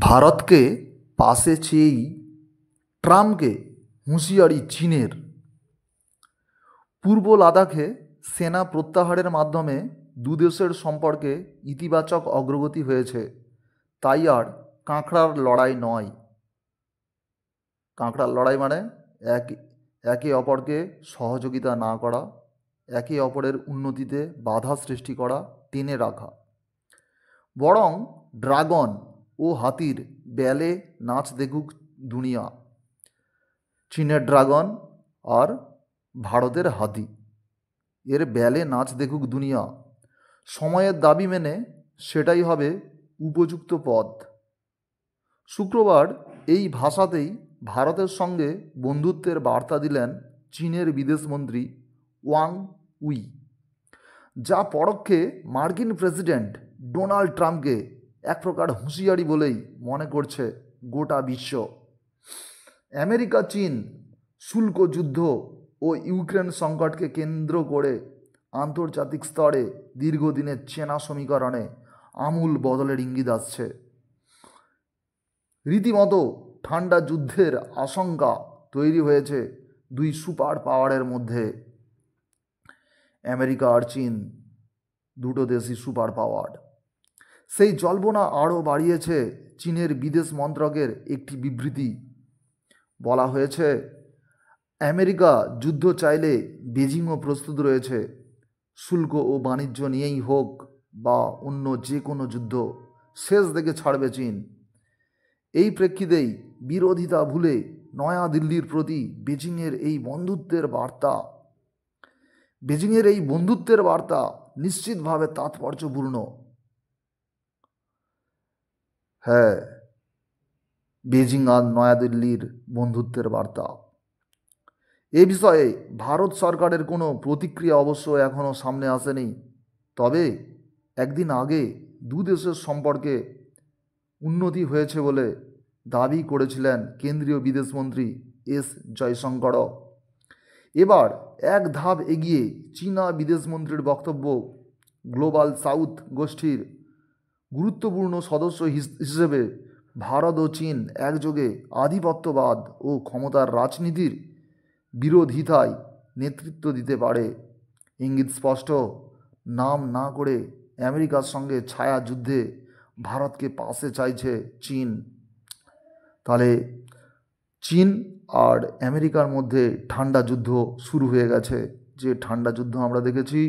ভারতকে পাশে চেয়েই ট্রাম্পকে হুঁশিয়ারি চীনের। পূর্ব লাদাখে সেনা প্রত্যাহারের মাধ্যমে দুদেশের সম্পর্কে ইতিবাচক অগ্রগতি হয়েছে, তাই আর কাঁকড়ার লড়াই নয়। কাঁকড়ার লড়াই মানে একে অপরকে সহযোগিতা না করা, একে অপরের উন্নতিতে বাধা সৃষ্টি করা, টেনে রাখা। বরং ড্রাগন ও হাতির ব্যালে নাচ দেখুক দুনিয়া। চীনের ড্রাগন আর ভারতের হাতি এর ব্যালে নাচ দেখুক দুনিয়া। সময়ের দাবি মেনে সেটাই হবে উপযুক্ত পথ। শুক্রবার এই ভাষাতেই ভারতের সঙ্গে বন্ধুত্বের বার্তা দিলেন চীনের বিদেশমন্ত্রী ওয়াং উই, যা পরোক্ষে মার্কিন প্রেসিডেন্ট ডোনাল্ড ট্রাম্পকে এক প্রকার হুঁশিয়ারি বলেই মনে করছে গোটা বিশ্ব। আমেরিকা চীন শুল্ক যুদ্ধ ও ইউক্রেন সংকটকে কেন্দ্র করে আন্তর্জাতিক স্তরে দীর্ঘদিনের চেনা সমীকরণে আমূল বদলের ইঙ্গিত আসছে। রীতিমতো ঠান্ডা যুদ্ধের আশঙ্কা তৈরি হয়েছে দুই সুপার পাওয়ারের মধ্যে। আমেরিকা আর চীন দুটো দেশই সুপার পাওয়ার। সেই জল্পনা আরও বাড়িয়েছে চীনের বিদেশ মন্ত্রকের একটি বিবৃতি। বলা হয়েছে, আমেরিকা যুদ্ধ চাইলে বেজিংও প্রস্তুত রয়েছে। শুল্ক ও বাণিজ্য নিয়েই হোক বা অন্য যে কোনো যুদ্ধ শেষ দেখে ছাড়বে চীন। এই প্রেক্ষিতেই বিরোধিতা ভুলে নয়াদিল্লির প্রতি বেজিংয়ের এই বন্ধুত্বের বার্তা নিশ্চিতভাবে তাৎপর্যপূর্ণ। হ্যাঁ, বেজিং আর নয়াদিল্লির বন্ধুত্বের বার্তা। এ বিষয়ে ভারত সরকারের কোনো প্রতিক্রিয়া অবশ্য এখনও সামনে আসেনি। তবে একদিন আগে দু দেশের সম্পর্কে উন্নতি হয়েছে বলে দাবি করেছিলেন কেন্দ্রীয় বিদেশমন্ত্রী এস জয়শঙ্কর। এবার এক ধাপ এগিয়ে চীনা বিদেশমন্ত্রীর বক্তব্য, গ্লোবাল সাউথ গোষ্ঠীর গুরুত্বপূর্ণ সদস্য হিসেবে ভারত ও চীন একযোগে আধিপত্যবাদ ও ক্ষমতার রাজনীতির বিরোধিতায় নেতৃত্ব দিতে পারে। ইঙ্গিত স্পষ্ট, নাম না করে আমেরিকার সঙ্গে ছায়া যুদ্ধে ভারতকে পাশে চাইছে চীন। তাহলে চীন আর আমেরিকার মধ্যে ঠান্ডা যুদ্ধ শুরু হয়ে গেছে। যে ঠান্ডা যুদ্ধ আমরা দেখেছি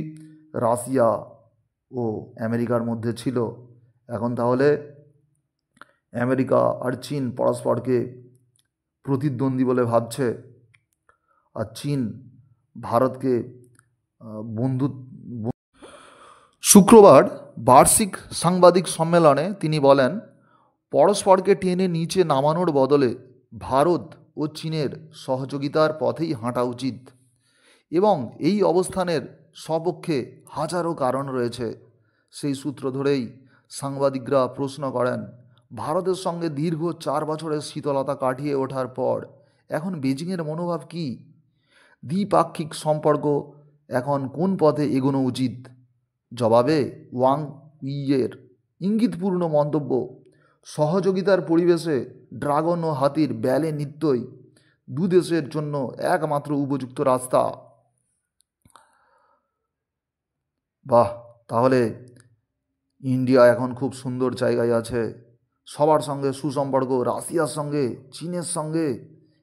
রাশিয়া ও আমেরিকার মধ্যে ছিল, এখন তাহলে আমেরিকা আর চীন পরস্পরকে প্রতিদ্বন্দ্বী বলে ভাবছে, আর চীন ভারতকে বন্ধু। শুক্রবার বার্ষিক সাংবাদিক সম্মেলনে তিনি বলেন, পরস্পরকে টেনে নিচে নামানোর বদলে ভারত ও চীনের সহযোগিতার পথেই হাঁটা উচিত এবং এই অবস্থানের সপক্ষে হাজারো কারণ রয়েছে। সেই সূত্র ধরেই সাংবাদিকরা প্রশ্ন করেন, ভারতের সঙ্গে দীর্ঘ 4 বছরের শীতলতা কাটিয়ে ওঠার পর এখন বেজিংয়ের মনোভাব কী? দ্বিপাক্ষিক সম্পর্ক এখন কোন পথে এগোনো উচিত? জবাবে ওয়াং উইয়ের ইঙ্গিতপূর্ণ মন্তব্য, সহযোগিতার পরিবেশে ড্রাগন ও হাতির ব্যালে নৃত্যই দু দেশের জন্য একমাত্র উপযুক্ত রাস্তা। বাহ, তাহলে ইন্ডিয়া এখন খুব সুন্দর জায়গায় আছে। সবার সঙ্গে সুসম্পর্ক, রাশিয়ার সঙ্গে, চীনের সঙ্গে,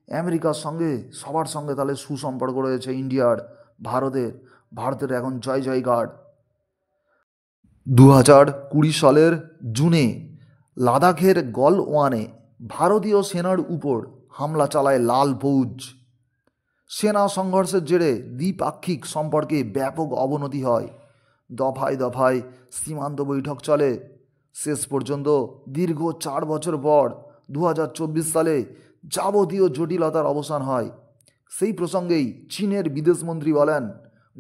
আমেরিকার সঙ্গে, সবার সঙ্গে তাহলে সুসম্পর্ক রয়েছে ইন্ডিয়ার। ভারতের এখন জয় জয়কার। 2020 সালের জুনে লাদাখের গলওয়ানে ভারতীয় সেনার উপর হামলা চালায় লাল ফৌজ। সেনা সংঘর্ষের জেরে দ্বিপাক্ষিক সম্পর্কে ব্যাপক অবনতি হয়। দফায় দফায় সীমান্ত বৈঠক চলে। শেষ পর্যন্ত দীর্ঘ 4 বছর পর 2024 সালে যাবতীয় জটিলতার অবসান হয়। সেই প্রসঙ্গেই চীনের বিদেশমন্ত্রী বলেন,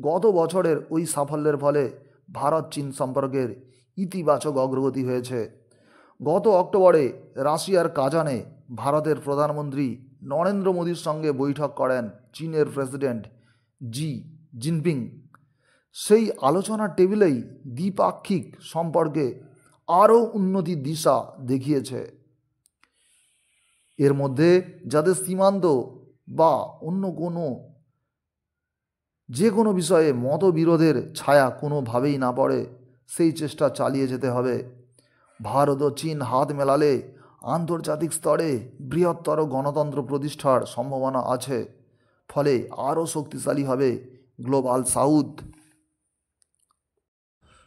গত বছরের ওই সাফল্যের ফলে ভারত চীন সম্পর্কের ইতিবাচক অগ্রগতি হয়েছে। গত অক্টোবরে রাশিয়ার কাজানে ভারতের প্রধানমন্ত্রী নরেন্দ্র মোদীর সঙ্গে বৈঠক করেন চীনের প্রেসিডেন্ট জি জিনপিং। সেই আলোচনার টেবিলেই দ্বিপাক্ষিক সম্পর্কে আরও উন্নতির দিশা দেখিয়েছে। এর মধ্যে যাদের সীমান্ত বা অন্য যে কোনো বিষয়ে মতবিরোধের ছায়া কোনোভাবেই না পড়ে সেই চেষ্টা চালিয়ে যেতে হবে। ভারত ও চীন হাত মেলালে আন্তর্জাতিক স্তরে বৃহত্তর গণতন্ত্র প্রতিষ্ঠার সম্ভাবনা আছে, ফলে আরও শক্তিশালী হবে গ্লোবাল সাউথ।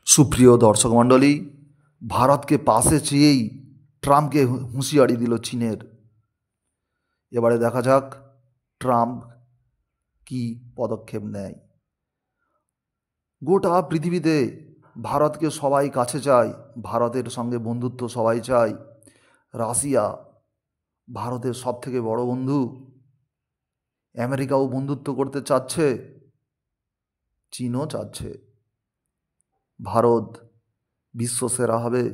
সুপ্রিয় দর্শক মণ্ডলী, ভারতকে পাশে চেয়েই ট্রাম্পকে হুঁশিয়ারি দিল চীনের। এবারে দেখা যাক ট্রাম্প কি পদক্ষেপ নেয়। গোটা পৃথিবীতে ভারতকে সবাই কাছে চায়, ভারতের সঙ্গে বন্ধুত্ব সবাই চায়। রাশিয়া ভারতের সবথেকে বড় বন্ধু, আমেরিকাও বন্ধুত্ব করতে চাচ্ছে, চীনও চাচ্ছে ভারত বিশ্বসেরা হবে।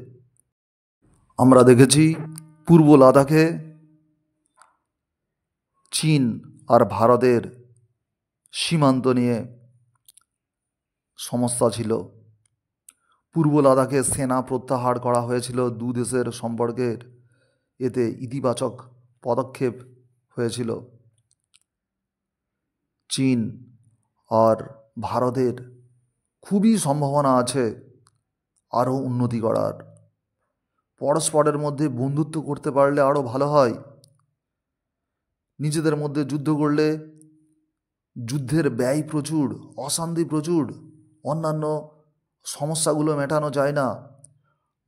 আমরা দেখেছি পূর্ব লাদাখে চীন আর ভারতের সীমান্ত নিয়ে সমস্যা ছিল। পূর্ব লাদাখে সেনা প্রত্যাহার করা হয়েছিল দু দেশের সম্পর্কের, এতে ইতিবাচক পদক্ষেপ হয়েছিল। চীন আর ভারতের খুবই সম্ভাবনা আছে আরও উন্নতি করার। পরস্পরের মধ্যে বন্ধুত্ব করতে পারলে আরও ভালো হয়। নিজেদের মধ্যে যুদ্ধ করলে যুদ্ধের ব্যয় প্রচুর, অশান্তি প্রচুর, অন্যান্য সমস্যাগুলো মেটানো যায় না।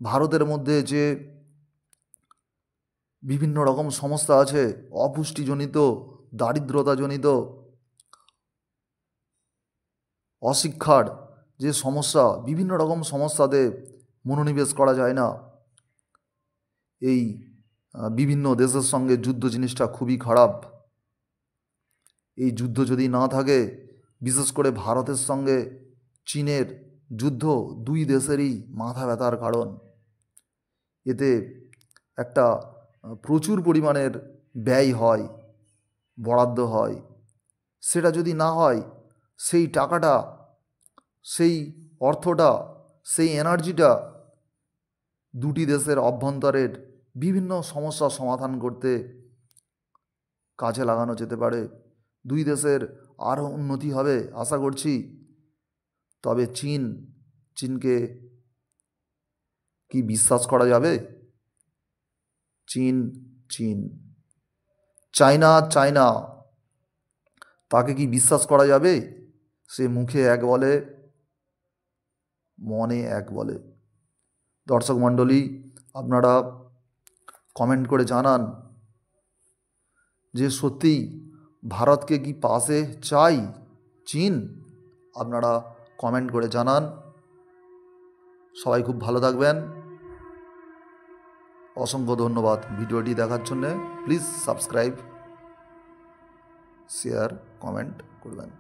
ভারতের মধ্যে যে বিভিন্ন রকম সমস্যা আছে, অপুষ্টিজনিত, দারিদ্রতাজনিত, অশিক্ষার যে সমস্যা, বিভিন্ন রকম সমস্যাতে মনোনিবেশ করা যায় না। এই বিভিন্ন দেশের সঙ্গে যুদ্ধ জিনিসটা খুবই খারাপ। এই যুদ্ধ যদি না থাকে, বিশেষ করে ভারতের সঙ্গে চীনের যুদ্ধ দুই দেশেরই মাথা ব্যথার কারণ। এতে একটা প্রচুর পরিমাণের ব্যয় হয়, বরাদ্দ হয়। সেটা যদি না হয়, সেই টাকাটা, সেই অর্থটা, সেই এনার্জিটা দুটি দেশের অভ্যন্তরের বিভিন্ন সমস্যা সমাধান করতে কাজে লাগানো যেতে পারে। দুই দেশের আরও উন্নতি হবে আশা করছি। তবে চীনকে কি বিশ্বাস করা যাবে? চীন চায়না তাকে কি বিশ্বাস করা যাবে? সে মুখে এক বলে, মনে এক বলে। দর্শক মণ্ডলী, আপনারা কমেন্ট করে জানান যে সত্যিই ভারতকে কি পাশে চাই চীন? আপনারা কমেন্ট করে জানান। সবাই খুব ভালো থাকবেন। অসংখ্য ধন্যবাদ ভিডিওটি দেখার জন্যে। প্লিজ সাবস্ক্রাইব, শেয়ার, কমেন্ট করবেন।